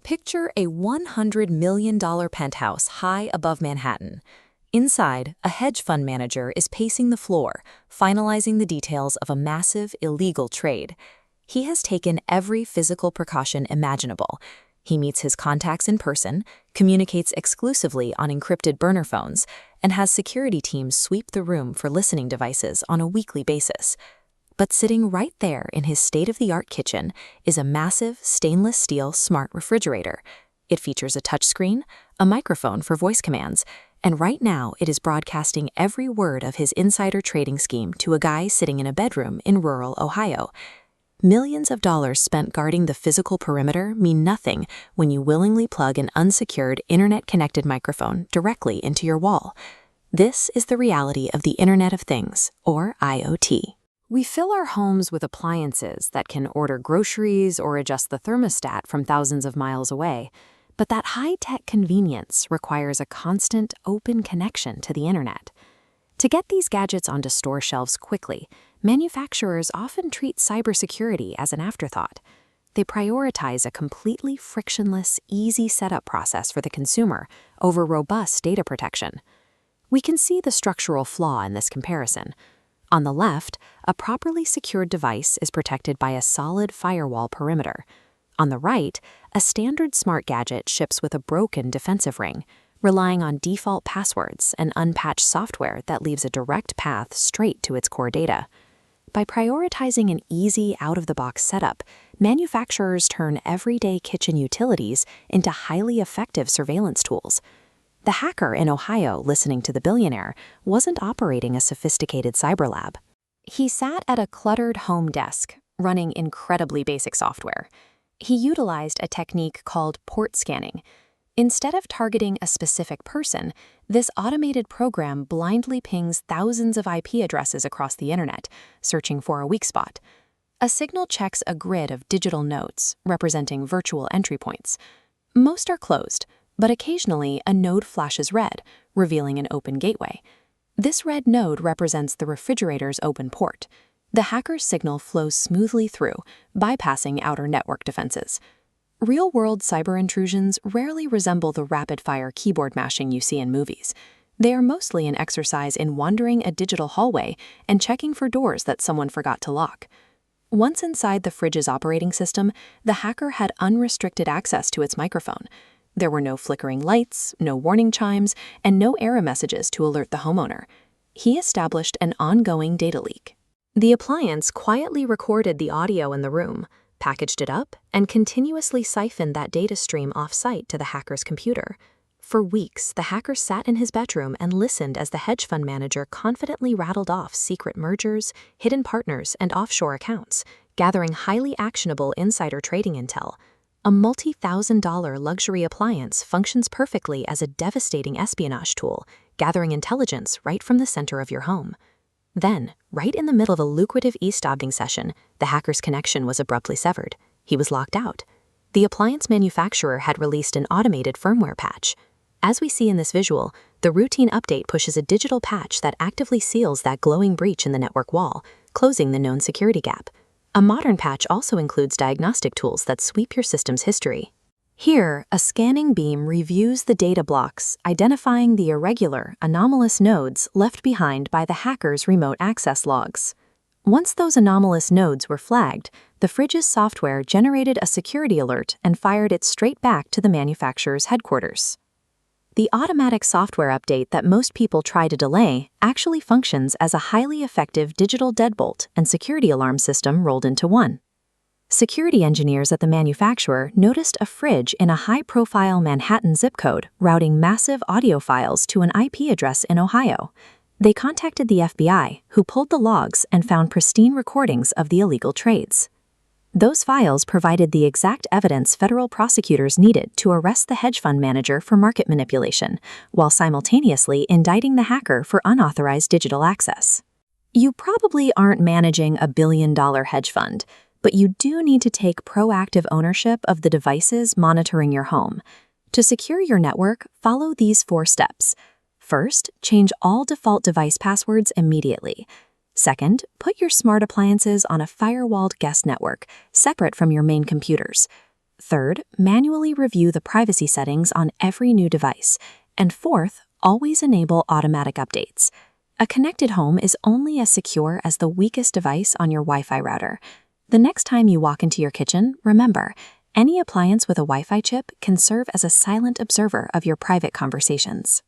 Picture a $100 million penthouse high above Manhattan. Inside, a hedge fund manager is pacing the floor, finalizing the details of a massive, illegal trade. He has taken every physical precaution imaginable. He meets his contacts in person, communicates exclusively on encrypted burner phones, and has security teams sweep the room for listening devices on a weekly basis. But sitting right there in his state-of-the-art kitchen is a massive stainless steel smart refrigerator. It features a touchscreen, a microphone for voice commands, and right now it is broadcasting every word of his insider trading scheme to a guy sitting in a bedroom in rural Ohio. Millions of dollars spent guarding the physical perimeter mean nothing when you willingly plug an unsecured internet-connected microphone directly into your wall. This is the reality of the Internet of Things, or IoT. We fill our homes with appliances that can order groceries or adjust the thermostat from thousands of miles away, but that high-tech convenience requires a constant, open connection to the Internet. To get these gadgets onto store shelves quickly, manufacturers often treat cybersecurity as an afterthought. They prioritize a completely frictionless, easy setup process for the consumer over robust data protection. We can see the structural flaw in this comparison. On the left, a properly secured device is protected by a solid firewall perimeter. On the right, a standard smart gadget ships with a broken defensive ring, relying on default passwords and unpatched software that leaves a direct path straight to its core data. By prioritizing an easy, out-of-the-box setup, manufacturers turn everyday kitchen utilities into highly effective surveillance tools. The hacker in Ohio listening to the billionaire wasn't operating a sophisticated cyber lab. He sat at a cluttered home desk, running incredibly basic software. He utilized a technique called port scanning. Instead of targeting a specific person, this automated program blindly pings thousands of IP addresses across the Internet, searching for a weak spot. A signal checks a grid of digital nodes, representing virtual entry points. Most are closed, but occasionally a node flashes red, revealing an open gateway. This red node represents the refrigerator's open port. The hacker's signal flows smoothly through, bypassing outer network defenses. Real-world cyber intrusions rarely resemble the rapid-fire keyboard mashing you see in movies. They are mostly an exercise in wandering a digital hallway and checking for doors that someone forgot to lock. Once inside the fridge's operating system, the hacker had unrestricted access to its microphone. There were no flickering lights, no warning chimes, and no error messages to alert the homeowner. He established an ongoing data leak. The appliance quietly recorded the audio in the room, packaged it up, and continuously siphoned that data stream off-site to the hacker's computer. For weeks, the hacker sat in his bedroom and listened as the hedge fund manager confidently rattled off secret mergers, hidden partners, and offshore accounts, gathering highly actionable insider trading intel. A multi-thousand-dollar luxury appliance functions perfectly as a devastating espionage tool, gathering intelligence right from the center of your home. Then, right in the middle of a lucrative eavesdropping session, the hacker's connection was abruptly severed. He was locked out. The appliance manufacturer had released an automated firmware patch. As we see in this visual, the routine update pushes a digital patch that actively seals that glowing breach in the network wall, closing the known security gap. A modern patch also includes diagnostic tools that sweep your system's history. Here, a scanning beam reviews the data blocks, identifying the irregular, anomalous nodes left behind by the hacker's remote access logs. Once those anomalous nodes were flagged, the fridge's software generated a security alert and fired it straight back to the manufacturer's headquarters. The automatic software update that most people try to delay actually functions as a highly effective digital deadbolt and security alarm system rolled into one. Security engineers at the manufacturer noticed a fridge in a high-profile Manhattan zip code routing massive audio files to an IP address in Ohio. They contacted the FBI, who pulled the logs and found pristine recordings of the illegal trades. Those files provided the exact evidence federal prosecutors needed to arrest the hedge fund manager for market manipulation, while simultaneously indicting the hacker for unauthorized digital access. You probably aren't managing a billion-dollar hedge fund, but you do need to take proactive ownership of the devices monitoring your home. To secure your network, follow these 4 steps. First, change all default device passwords immediately. Second, put your smart appliances on a firewalled guest network, separate from your main computers. Third, manually review the privacy settings on every new device. And fourth, always enable automatic updates. A connected home is only as secure as the weakest device on your Wi-Fi router. The next time you walk into your kitchen, remember, any appliance with a Wi-Fi chip can serve as a silent observer of your private conversations.